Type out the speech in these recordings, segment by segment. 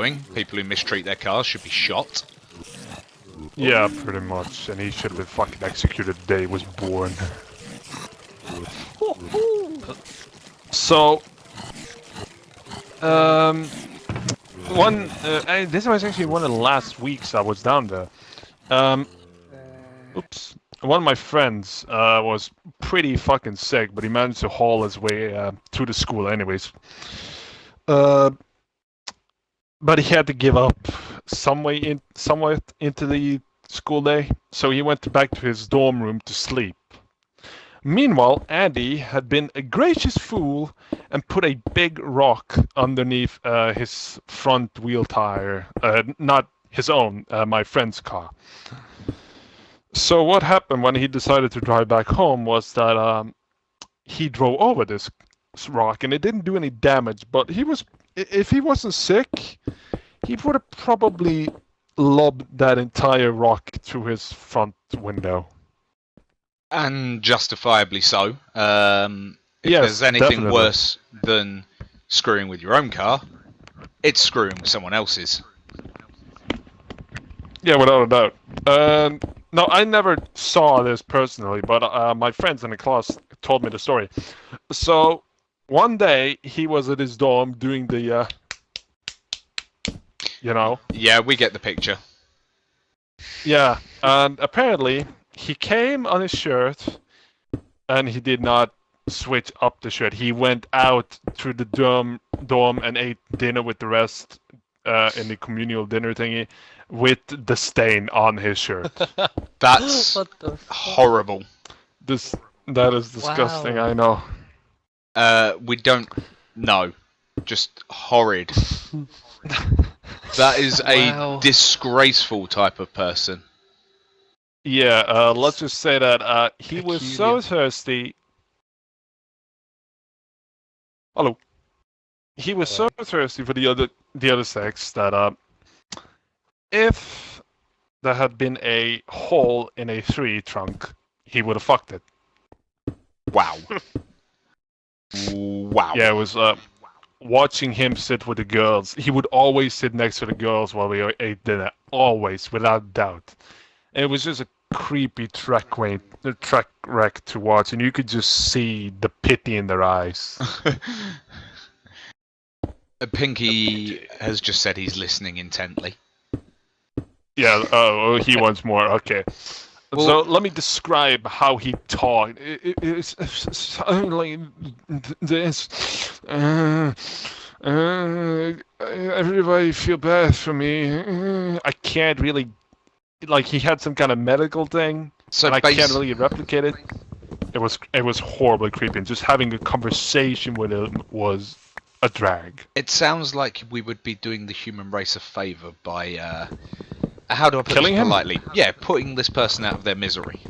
going. People who mistreat their cars should be shot. Yeah, pretty much. And he should have been fucking executed the day he was born. So, this was actually one of the last weeks I was down there. Oops. One of my friends was pretty fucking sick, but he managed to haul his way to the school anyways. But he had to give up somewhat into the school day, so he went back to his dorm room to sleep. Meanwhile, Andy had been a gracious fool and put a big rock underneath his front wheel tire. Not his own, my friend's car. So what happened when he decided to drive back home was that he drove over this rock and it didn't do any damage, but if he wasn't sick, he would have probably lobbed that entire rock through his front window. And justifiably so. If Yes, there's anything definitely. worse than screwing with your own car, it's screwing with someone else's. Yeah, without a doubt. No, I never saw this personally, but my friends in the class told me the story. So, one day, he was at his dorm doing the, Yeah, we get the picture. Yeah, and apparently, he came on his shirt, and he did not switch up the shirt. He went out to the dorm and ate dinner with the rest in the communal dinner thingy with the stain on his shirt. That's horrible. That is disgusting, Wow. I know. We don't know. Just horrid. That is a disgraceful type of person. Yeah, let's just say that he was so thirsty. Hello. He was so thirsty for the other sex that if there had been a hole in a tree trunk, he would have fucked it. Wow. Wow. Yeah, it was watching him sit with the girls. He would always sit next to the girls while we ate dinner, always, without doubt. And it was just a creepy track wreck to watch, and you could just see the pity in their eyes. Pinky has just said he's listening intently. Yeah, he wants more. Okay. Well, so let me describe how he talked. It's something like this. Everybody feel bad for me. I can't really... Like, he had some kind of medical thing, and I can't really replicate it. It was horribly creepy, and just having a conversation with him was a drag. It sounds like we would be doing the human race a favour by... how do I put Killing this him? politely? Yeah, putting this person out of their misery.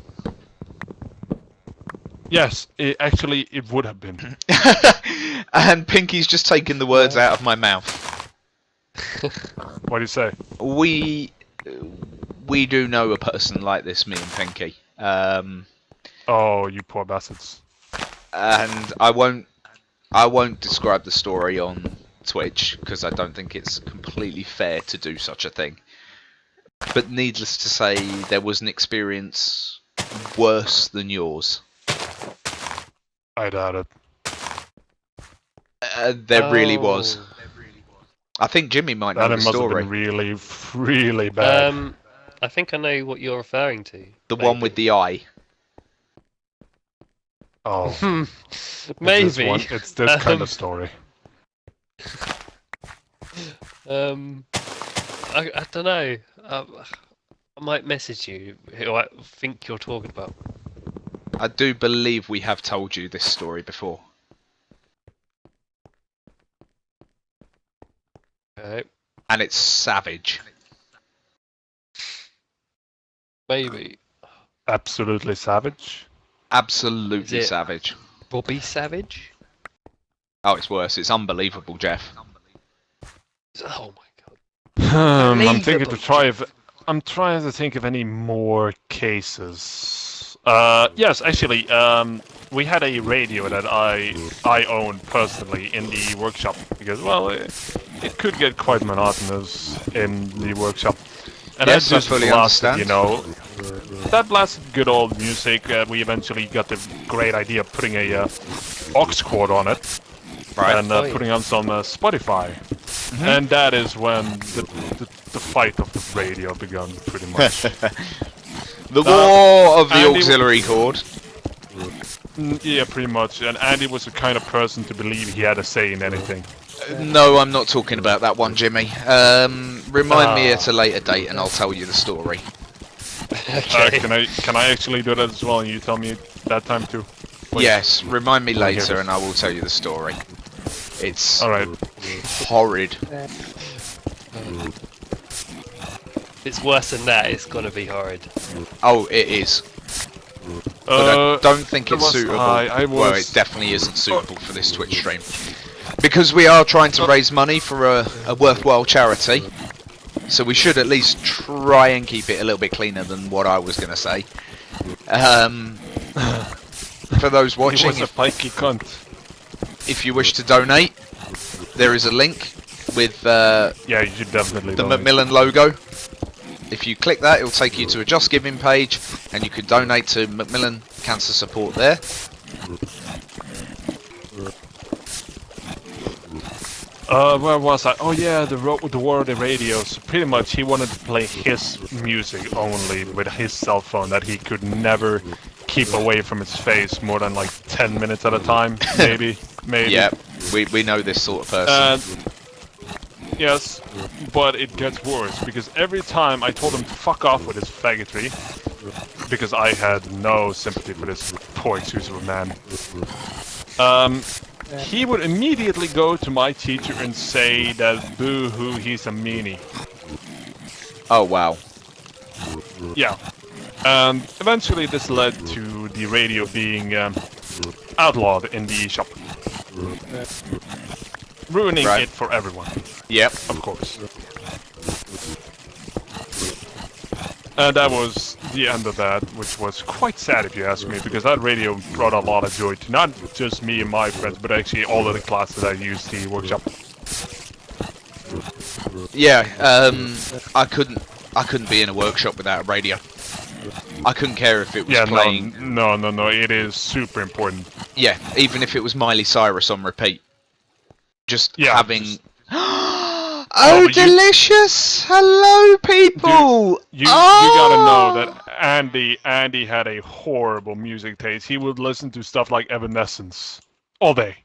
Yes, it would have been. And Pinky's just taken the words out of my mouth. What do you say? We do know a person like this, me and Pinky. Oh, you poor bastards. And I won't describe the story on Twitch because I don't think it's completely fair to do such a thing. But needless to say, there was an experience worse than yours. I doubt it. There really was. I think Jimmy might know the That must have story. been really, really bad. I think I know what you're referring to. The one with the eye. Oh, Maybe. It's this kind of story. I don't know. I might message you who I think you're talking about. I do believe we have told you this story before. Okay. And it's savage. Maybe. Absolutely savage. Absolutely Is it- savage. Robbie Savage? Oh, it's worse. It's unbelievable, Jeff. Oh my god. I'm trying to think of any more cases. Yes, actually, we had a radio that I owned personally in the workshop because, well, it could get quite monotonous in the workshop. And Yes, that I just fully blasted, understand. you know. That blasted good old music. We eventually got the great idea of putting a aux cord on it. Right. And Oh, yeah. putting on some Spotify. Mhm. And that is when the fight of the radio began, pretty much. The war of the Andy- auxiliary cord. Yeah, pretty much. And Andy was the kind of person to believe he had a say in anything. No, I'm not talking about that one, Jimmy. Remind me at a later date, and I'll tell you the story. Okay. Can I actually do that as well? And you tell me that time too. Please. Yes, remind me Well, here it later, is. and I will tell you the story. It's All right. horrid. If it's worse than that, it's gonna be horrid. Oh, it is. But I don't think it's suitable. Well, it definitely isn't suitable for this Twitch stream. Because we are trying to raise money for a worthwhile charity. So we should at least try and keep it a little bit cleaner than what I was going to say. For those He watching, was a pikey cunt. if you wish to donate, there is a link with Yeah, you should definitely. the donate. Macmillan logo. If you click that, it will take you to a Just Giving page, and you can donate to Macmillan Cancer Support there. Where was I? Oh yeah, the war of the radio. So pretty much, he wanted to play his music only with his cell phone that he could never keep away from his face more than like 10 minutes at a time, maybe. Yeah, we know this sort of person. Yes, but it gets worse because every time I told him to fuck off with his faggotry, because I had no sympathy for this poor excusable man. He would immediately go to my teacher and say that boo-hoo, he's a meanie. Oh wow. Yeah. Eventually this led to the radio being outlawed in the shop. Ruining Right. it for everyone, Yep. of course. And that was the end of that, which was quite sad if you ask me, because that radio brought a lot of joy to not just me and my friends, but actually all of the classes that used the workshop. Yeah. I couldn't be in a workshop without a radio. I couldn't care if it was Yeah, playing. no, it is super important. Yeah, even if it was Miley Cyrus on repeat. Just Yeah, having. just- Oh, but you- delicious! Hello, people. You gotta know that Andy had a horrible music taste. He would listen to stuff like Evanescence all day.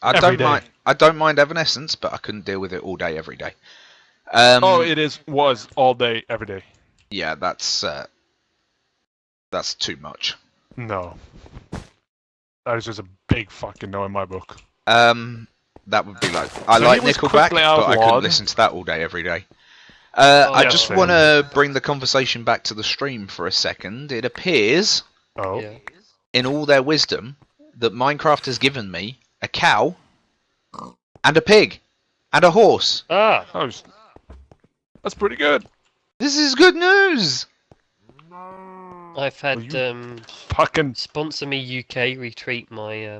I every don't day. mind. I don't mind Evanescence, but I couldn't deal with it all day, every day. Was all day, every day. Yeah, that's too much. No. That is just a big fucking no in my book. That would be like I So like he was Nickelback, quickly but I couldn't outlawed. listen to that all day, every day. I yeah, just same. want to bring the conversation back to the stream for a second. It appears, Oh. Yeah. in all their wisdom, that Minecraft has given me a cow, and a pig, and a horse. Ah, Oh, that's pretty good. This is good news. I've had Fucking Sponsor Me UK retweet my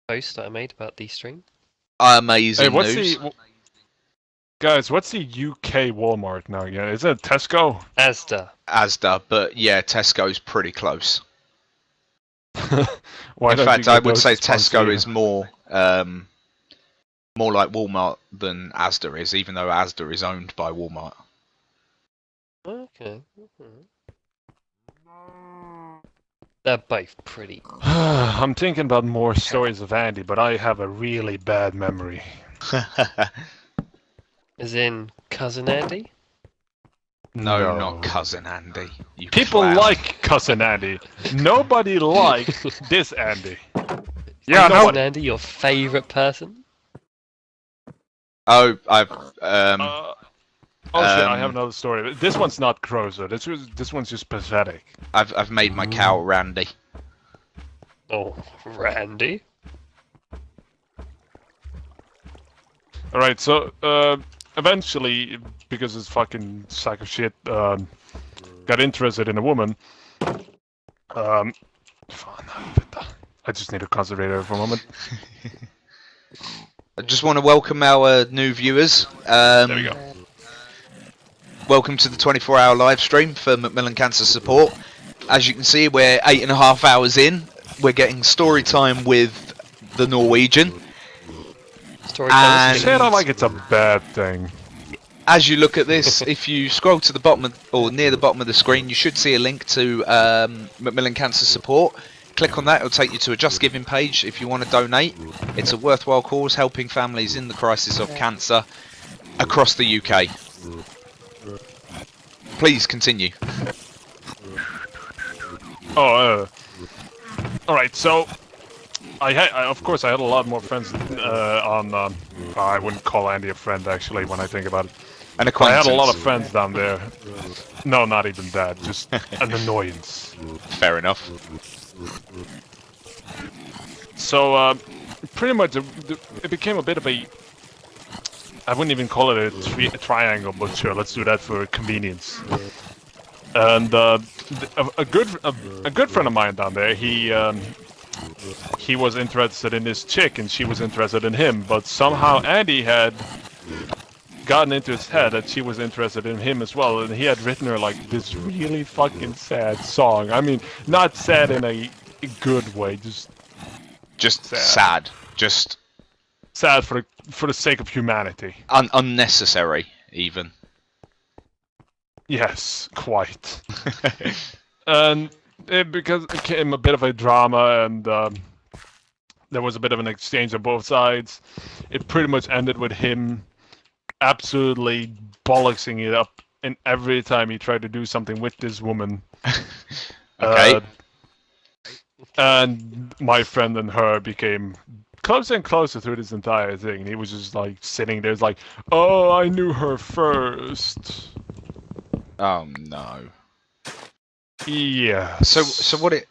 post that I made about the stream. Amazing Hey, what's news. guys? What's the UK Walmart now again? Is it Tesco? Asda. Asda, but yeah, Tesco's pretty close. Why In don't fact, you I get would those say to sponsor Tesco you? is more like Walmart than Asda is, even though Asda is owned by Walmart. Okay. They're both pretty. I'm thinking about more stories of Andy, but I have a really bad memory. As in Cousin Andy? No, not Cousin Andy. You People clown. like Cousin Andy. Nobody liked this Andy. Yeah, Yeah, no. Cousin Andy, your favourite person? Oh, I've Shit, I have another story. This one's not Crozo. This one's just pathetic. I've made my cow Randy. Oh, Randy. All right, so eventually, because this fucking sack of shit got interested in a woman. I just need to concentrate there for a moment. I just want to welcome our new viewers. There we go. Welcome to the 24-hour live stream for Macmillan Cancer Support. As you can see, we're 8.5 hours in. We're getting story time with the Norwegian. Storytelling. Say it not like it's a bad thing. As you look at this, if you scroll to the bottom of, or near the bottom of the screen, you should see a link to Macmillan Cancer Support. Click on that, it'll take you to a Just Giving page if you want to donate. It's a worthwhile cause helping families in the crisis of cancer across the UK. Please continue. Alright, so of course I had a lot more friends on I wouldn't call Andy a friend actually when I think about it. An I acquaintance. had a lot of friends down there. No, not even that, just an annoyance. Fair enough. So pretty much it became a bit of a, I wouldn't even call it a triangle, but sure, let's do that for convenience. And a good friend of mine down there, he was interested in this chick and she was interested in him, but somehow Andy had gotten into his head that she was interested in him as well, and he had written her like this really fucking sad song. I mean, not sad in a good way, just sad. Just sad for the sake of humanity. unnecessary, even. Yes, quite. And it became a bit of a drama, and there was a bit of an exchange on both sides. It pretty much ended with him absolutely bollocksing it up, and every time he tried to do something with this woman. Okay. And my friend and her became closer and closer through this entire thing. He was just like sitting there, like, "Oh, I knew her first." Oh no. Yeah. So what it?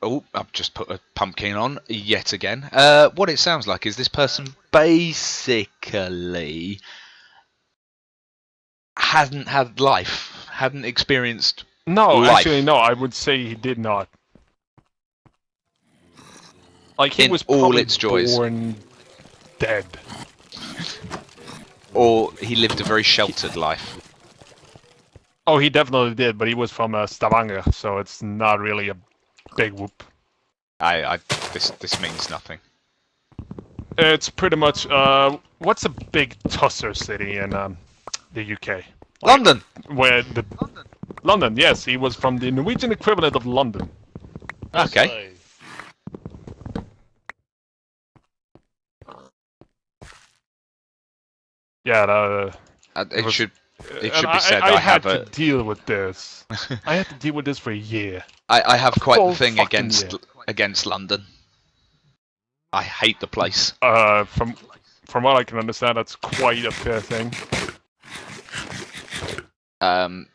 Oh, I've just put a pumpkin on yet again. What it sounds like is this person basically hadn't had life, hadn't experienced. No, life. actually, no. I would say he did not. Like he In was all probably its joys. born dead. Or he lived a very sheltered life. Oh, he definitely did, but he was from Stavanger, so it's not really a big whoop. This means nothing. It's pretty much what's a big tusser city in the UK? London. London, yes, he was from the Norwegian equivalent of London. Okay. Yeah, It should be and said I I had have to deal with this. I had to deal with this for a year. I have quite full the thing fucking against London. I hate the place. From what I can understand, that's quite a fair thing.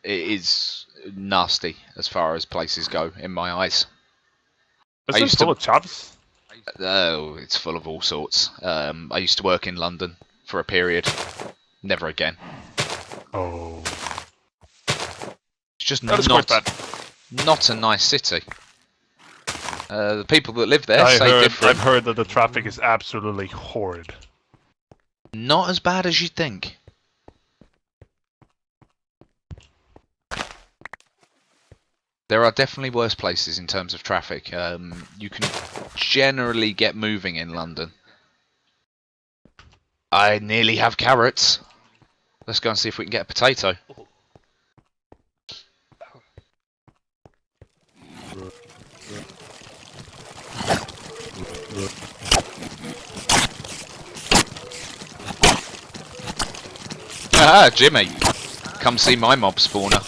It is nasty as far as places go in my eyes. Isn't it full of chaps? Oh, it's full of all sorts. I used to work in London for a period. Never again. Oh. It's just That is quite bad. not a nice city. The people that live there say different. I've heard that the traffic is absolutely horrid. Not as bad as you think. There are definitely worse places in terms of traffic. You can generally get moving in London. I nearly have carrots. Let's go and see if we can get a potato. Ah, Jimmy. Come see my mob spawner.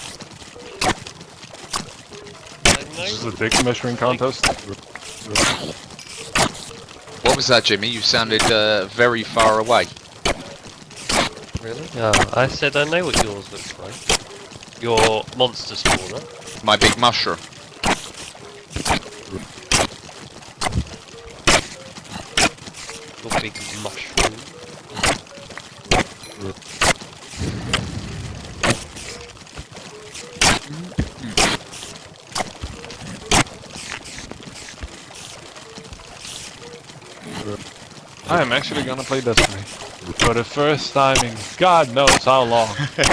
This is a dick measuring contest. What was that, Jimmy? You sounded very far away. Really? Oh, I said I know what yours looks like. Your monster spawner. My big mushroom. Your big mushroom. I am actually gonna play Destiny. For the first time in God knows how long.